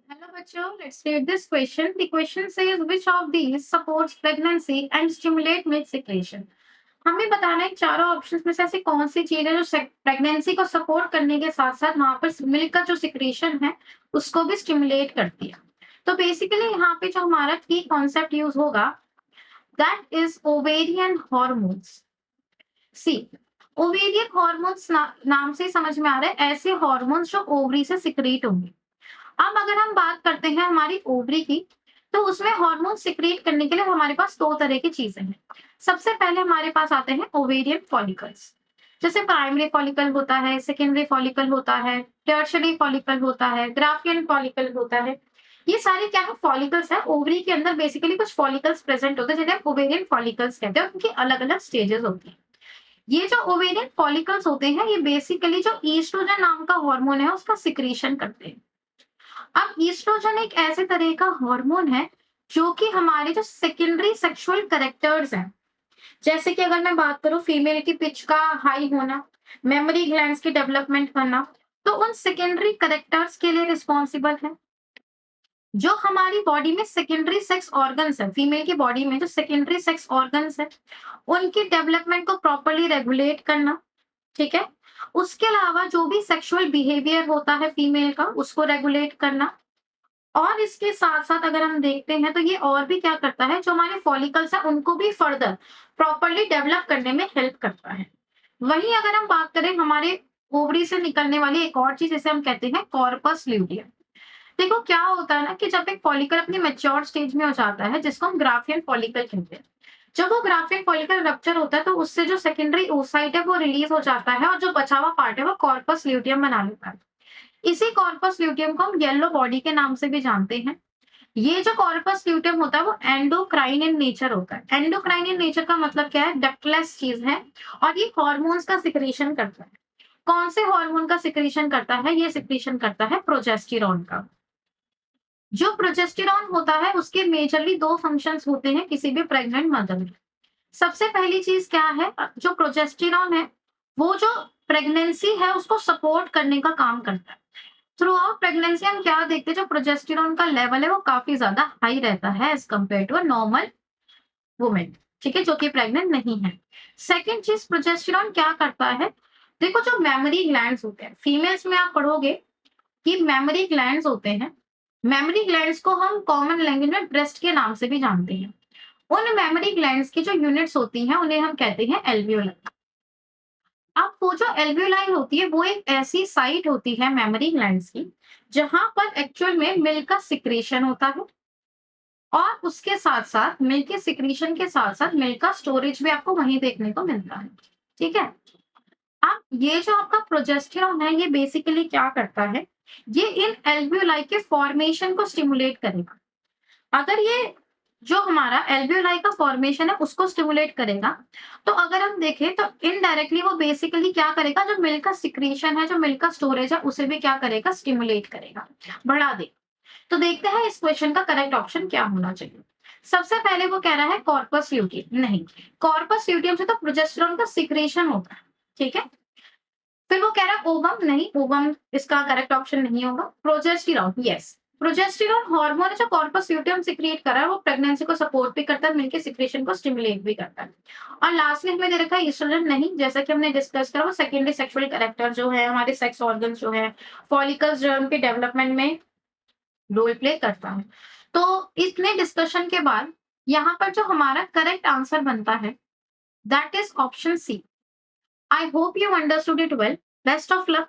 Hello, बच्चों. Let's read this question. The question says which of these supports pregnancy and stimulate milk secretion. हमें बताना है चारों options में से ऐसी कौन सी चीज है जो प्रेगनेंसी को सपोर्ट करने के साथ साथ वहां पर मिल्क का जो सिक्रेशन है उसको भी स्टिमुलेट करती है. तो बेसिकली यहाँ पे जो हमारा की कॉन्सेप्ट यूज होगा that is ovarian hormones. See, ovarian hormones नाम से ही समझ में आ रहा है ऐसे हॉर्मोन्स जो ओवरी से सिक्रेट होंगे. अब अगर हम बात करते हैं हमारी ओवरी की, तो उसमें हार्मोन सिक्रीट करने के लिए हमारे पास दो तरह की चीजें हैं. सबसे पहले हमारे पास आते हैं ओवेरियन फॉलिकल्स. जैसे प्राइमरी फॉलिकल होता है, सेकेंडरी फॉलिकल होता है, टर्शियरी फॉलिकल होता है, ग्राफियन फॉलिकल होता है. ये सारे क्या है? फॉलिकल्स है. ओवरी के अंदर बेसिकली कुछ फॉलिकल्स प्रेजेंट होते हैं जिन्हें ओवेरियन फॉलिकल्स कहते हैं. उनकी अलग अलग स्टेजेस होती हैं. ये जो ओवेरियन फॉलिकल्स होते हैं ये बेसिकली जो ईस्ट्रोजन नाम का हार्मोन है उसका सिक्रीशन करते हैं. अब ईस्ट्रोजन एक ऐसे तरह का हार्मोन है जो कि हमारे जो सेकेंडरी सेक्सुअल कैरेक्टर्स हैं, जैसे कि अगर मैं बात करूं फीमेल की पिच का हाई होना, मेमोरी ग्लैंड्स की डेवलपमेंट करना, तो उन सेकेंडरी कैरेक्टर्स के लिए रिस्पॉन्सिबल है. जो हमारी बॉडी में सेकेंडरी सेक्स ऑर्गन्स है, फीमेल की बॉडी में जो सेकेंडरी सेक्स ऑर्गन्स है उनकी डेवलपमेंट को प्रॉपरली रेगुलेट करना. ठीक है. उसके अलावा जो भी सेक्सुअल बिहेवियर होता है फीमेल का उसको रेगुलेट करना. और इसके साथ-साथ अगर हम देखते हैं तो ये और भी क्या करता है, जो हमारे फॉलिकल्स हैं उनको भी फर्दर प्रॉपर्ली डेवलप करने में हेल्प करता है. वहीं अगर हम बात करें हमारे ओवरी से निकलने वाली एक और चीज जिसे हम कहते हैं कॉर्पस ल्यूटियम. देखो क्या होता है ना कि जब एक फॉलिकल अपनी मैच्योर स्टेज में हो जाता है जिसको हम ग्राफियन फॉलिकल कहते हैं, जब वो ग्राफियन फॉलिकल रप्चर होता है तो उससे जो सेकेंडरी ओसाइट है वो रिलीज हो जाता है और जो बचा हुआ पार्ट है वो कॉर्पस ल्यूटियम बना लेता है. इसी कॉर्पस ल्यूटियम को हम येलो बॉडी के नाम से भी जानते हैं. ये जो कॉर्पस ल्यूटियम होता है वो एंडोक्राइन इन नेचर होता है. एंडोक्राइन इन नेचर का मतलब क्या है? डक्टलेस चीज है और ये हॉर्मोन्स का सिक्रेशन करता है. कौन से हार्मोन का सिक्रेशन करता है? ये सिक्रेशन करता है प्रोजेस्टेरॉन का. जो प्रोजेस्टेरॉन होता है उसके मेजरली दो फंक्शंस होते हैं किसी भी प्रेग्नेंट मदर में. सबसे पहली चीज क्या है? जो प्रोजेस्टेरॉन है वो जो प्रेगनेंसी है उसको सपोर्ट करने का काम करता है. थ्रू आउट प्रेगनेंसी हम क्या देखते हैं, जो प्रोजेस्टेरॉन का लेवल है वो काफी ज्यादा हाई रहता है as compare to a normal women. ठीक है, जो कि प्रेग्नेंट नहीं है. सेकेंड चीज प्रोजेस्टेरॉन क्या करता है? देखो जो मेमोरी ग्लैंड्स होते हैं फीमेल्स में आप पढ़ोगे कि मेमोरी ग्लैंड्स होते हैं. मेमोरी ग्लैंड्स को हम कॉमन लैंग्वेज में ब्रेस्ट के नाम से भी जानते हैं. उन मेमोरी ग्लैंड्स की जो यूनिट्स होती हैं उन्हें हम कहते हैं एल्वियोलाई. अब वो जो एल्वियोलाई होती है वो एक ऐसी साइट होती है मेमोरी ग्लैंड्स की जहां पर एक्चुअल में मिल्क का सिक्रेशन होता है और उसके साथ साथ मिल्क के सिक्रेशन के साथ साथ मिल्क का स्टोरेज भी आपको वहीं देखने को मिलता है. ठीक है. अब ये जो आपका प्रोजेस्टेरॉन है ये बेसिकली क्या करता है? ये इन एल्वियोलाई के फॉर्मेशन को स्टिमुलेट करेगा. अगर ये जो हमारा एल्वियोलाई का फॉर्मेशन है उसको स्टिमुलेट करेगा, तो अगर हम देखें तो इनडायरेक्टली वो बेसिकली क्या करेगा? जो मिल्क का सिक्रेशन है, जो मिल्क का स्टोरेज है उसे भी क्या करेगा? स्टिमुलेट करेगा, बढ़ा देगा. तो देखते हैं इस क्वेश्चन का करेक्ट ऑप्शन क्या होना चाहिए. सबसे पहले वो कह रहा है कॉर्पस ल्यूटियम. नहीं, कॉर्पस ल्यूटियम से तो प्रोजेस्टेरॉन का सिक्रेशन होता है. ठीक है. फिर वो कह रहा है ओवम. नहीं, ओवम इसका करेक्ट ऑप्शन नहीं होगा. Progesterone, yes. प्रोजेस्टेरॉन हार्मोन है जो कॉर्पस ल्यूटियम सिक्रिएट कर रहा है, वो प्रेगनेंसी को सपोर्ट भी करता है, मिल्क के सिक्रेशन को स्टिमुलेट भी करता है. और लास्टली हमें दे रखा है ईस्ट्रोजन. नहीं, जैसा कि हमने डिस्कस करा वो सेकेंडरी सेक्सुअल कैरेक्टर जो है हमारे सेक्स ऑर्गन्स जो है फॉलिकल्स जो है उनके डेवलपमेंट में रोल प्ले करता है. तो इतने डिस्कशन के बाद यहाँ पर जो हमारा करेक्ट आंसर बनता है that is option C. I hope you understood it well. Best of luck.